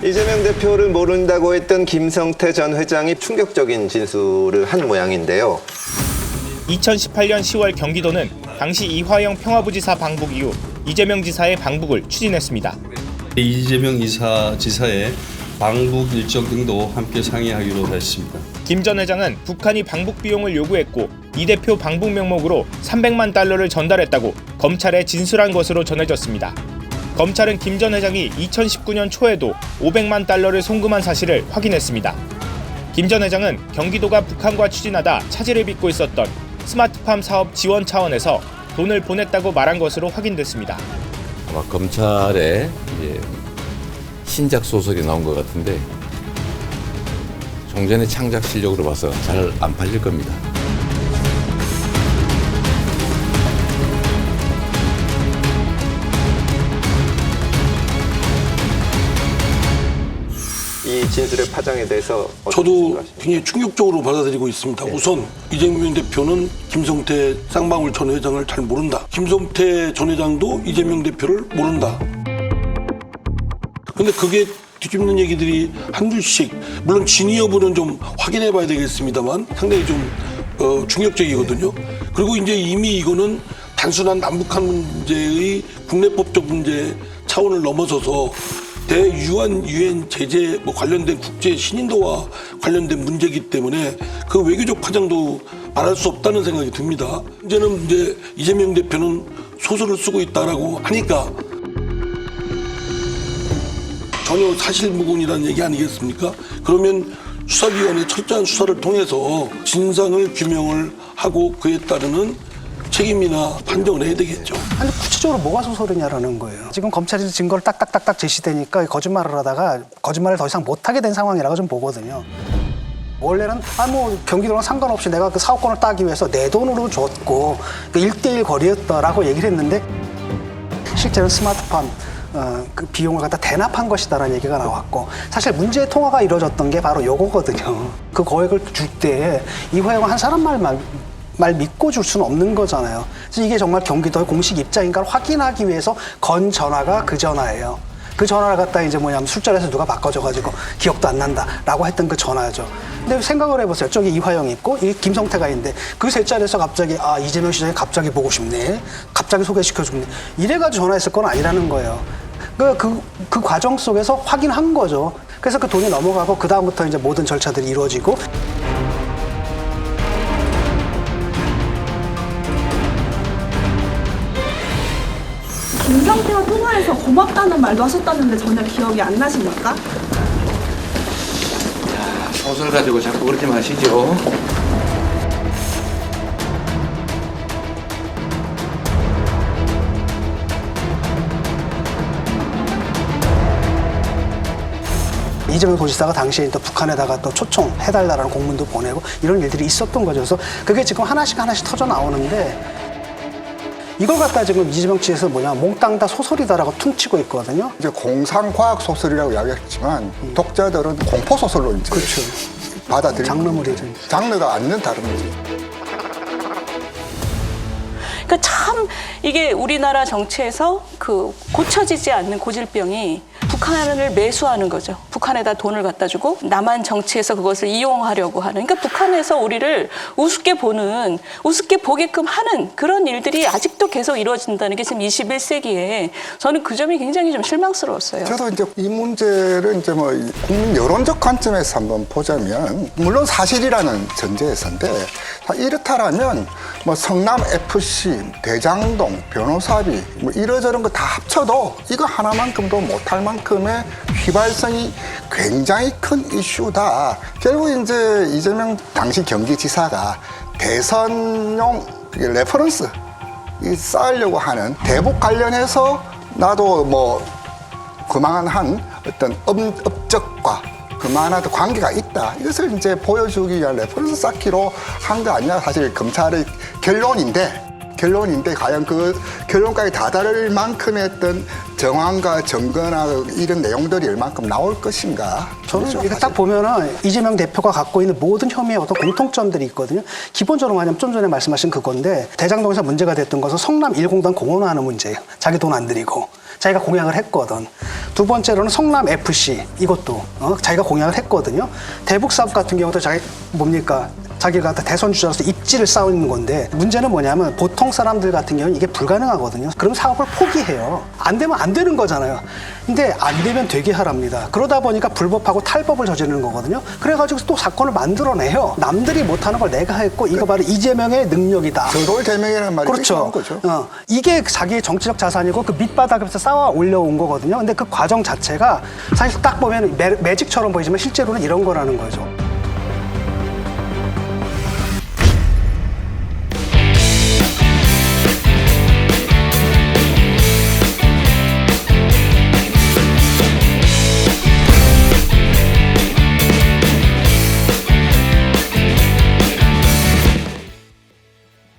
이재명 대표를 모른다고 했던 김성태 전 회장이 충격적인 진술을 한 모양인데요. 2018년 10월 경기도는 당시 이화영 평화부지사 방북 이후 이재명 지사의 방북을 추진했습니다. 이재명 지사의 방북 일정 등도 함께 상의하기로 했습니다. 김 전 회장은 북한이 방북 비용을 요구했고 이 대표 방북 명목으로 300만 달러를 전달했다고 검찰에 진술한 것으로 전해졌습니다. 검찰은 김 전 회장이 2019년 초에도 500만 달러를 송금한 사실을 확인했습니다. 김 전 회장은 경기도가 북한과 추진하다 차질을 빚고 있었던 스마트팜 사업 지원 차원에서 돈을 보냈다고 말한 것으로 확인됐습니다. 아마 검찰에 신작 소설이 나온 것 같은데 종전의 창작 실력으로 봐서 잘 안 팔릴 겁니다. 이 진술의 파장에 대해서 저도 굉장히 충격적으로 받아들이고 있습니다. 네. 우선 이재명 대표는 김성태 쌍방울 전 회장을 잘 모른다. 김성태 전 회장도 이재명 대표를 모른다. 근데 그게 뒤집는 얘기들이 한둘씩, 물론 진위 여부는 좀 확인해 봐야 되겠습니다만 상당히 좀 충격적이거든요. 그리고 이제 이미 이거는 단순한 남북한 문제의 국내법적 문제 차원을 넘어서서 대유한 유엔 제재 관련된 국제 신인도와 관련된 문제이기 때문에 그 외교적 파장도 말할 수 없다는 생각이 듭니다. 이제는 이제 이재명 대표는 소설을 쓰고 있다라고 하니까 전혀 사실무근이라는 얘기 아니겠습니까? 그러면 수사기관의 철저한 수사를 통해서 진상을 규명을 하고 그에 따르는 책임이나 판정을 해야 되겠죠. 아니 구체적으로 뭐가 소설이냐라는 거예요. 지금 검찰에서 증거를 딱딱딱딱 제시되니까 거짓말을 하다가 거짓말을 더 이상 못하게 된 상황이라고 좀 보거든요. 원래는 경기도랑 상관없이 내가 그 사업권을 따기 위해서 내 돈으로 줬고 1대1 거래였다라고 얘기를 했는데 실제로는 스마트팜 그 비용을 갖다 대납한 것이다라는 얘기가 나왔고, 사실 문제의 통화가 이루어졌던 게 바로 요거거든요. 그 거액을 줄 때 이화영은 한 사람 말 믿고 줄 수는 없는 거잖아요. 그래서 이게 정말 경기도의 공식 입장인가를 확인하기 위해서 건 전화가 그 전화예요. 그 전화를 갖다 이제 술자리에서 누가 바꿔줘가지고 기억도 안 난다라고 했던 그 전화죠. 근데 생각을 해보세요. 저기 이화영이 있고 이 김성태가 있는데 그 세 자리에서 갑자기 이재명 시장이 갑자기 보고 싶네, 갑자기 소개시켜주네, 이래가지고 전화했을 건 아니라는 거예요. 그 과정 속에서 확인한 거죠. 그래서 그 돈이 넘어가고 그 다음부터 이제 모든 절차들이 이루어지고. 김성태와 통화해서 고맙다는 말도 하셨다는데 전혀 기억이 안 나십니까? 소설 가지고 자꾸 그러지 마시죠. 이재명 도지사가 당시에 또 북한에다가 또 초청해달라는 공문도 보내고 이런 일들이 있었던 거죠. 그래서 그게 지금 하나씩 터져 나오는데 이걸 갖다 지금 이재명 측에서 몽땅 다 소설이다라고 퉁치고 있거든요. 이제 공상과학 소설이라고 이야기했지만 독자들은 공포 소설로 이제 그렇죠. 받아들이는 장르물이죠. 장르가 완전 다른 거지. 그러니까 참 이게 우리나라 정치에서 그 고쳐지지 않는 고질병이 북한을 매수하는 거죠. 북한에다 돈을 갖다 주고 남한 정치에서 그것을 이용하려고 하는. 그러니까 북한에서 우리를 우습게 보게끔 하는 그런 일들이 아직도 계속 이루어진다는 게 지금 21세기에 저는 그 점이 굉장히 좀 실망스러웠어요. 저도 이제 이 문제를 이제 국민 여론적 관점에서 한번 보자면, 물론 사실이라는 전제에서인데, 이렇다라면 성남 FC, 대장동, 변호사비 이러저런 거 다 합쳐도 이거 하나만큼도 못할 만큼의 휘발성이 굉장히 큰 이슈다. 결국 이제 이재명 당시 경기지사가 대선용 레퍼런스 쌓으려고 하는 대북 관련해서 나도 그만한 어떤 업적과 그만한 관계가 있다. 이것을 이제 보여주기 위한 레퍼런스 쌓기로 한 거 아니냐. 사실 검찰의 결론인데 과연 그 결론까지 다다를 만큼의 어떤 정황과 증거나 이런 내용들이 얼만큼 나올 것인가. 저는 이렇게 딱 보면은 이재명 대표가 갖고 있는 모든 혐의의 어떤 공통점들이 있거든요. 기본적으로 말하면 좀 전에 말씀하신 그건데, 대장동에서 문제가 됐던 것은 성남 1공단 공원화하는 문제예요. 자기 돈 안 들이고. 자기가 공약을 했거든. 두 번째로는 성남 FC 이것도 자기가 공약을 했거든요. 대북 사업 같은 경우도 자기가 대선 주자로서 입지를 쌓는 건데 문제는 뭐냐면 보통 사람들 같은 경우는 이게 불가능하거든요. 그럼 사업을 포기해요. 안 되면 안 되는 거잖아요. 근데 안 되면 되게 하랍니다. 그러다 보니까 불법하고 탈법을 저지르는 거거든요. 그래가지고 또 사건을 만들어내요. 남들이 못하는 걸 내가 했고 이거 바로 이재명의 능력이다. 저돌 대명이라는 말이 그렇죠. 거죠. 이게 자기의 정치적 자산이고 그 밑바닥에서 쌓아 올려온 거거든요. 근데 그 과정 자체가 사실 딱 보면 매직처럼 보이지만 실제로는 이런 거라는 거죠.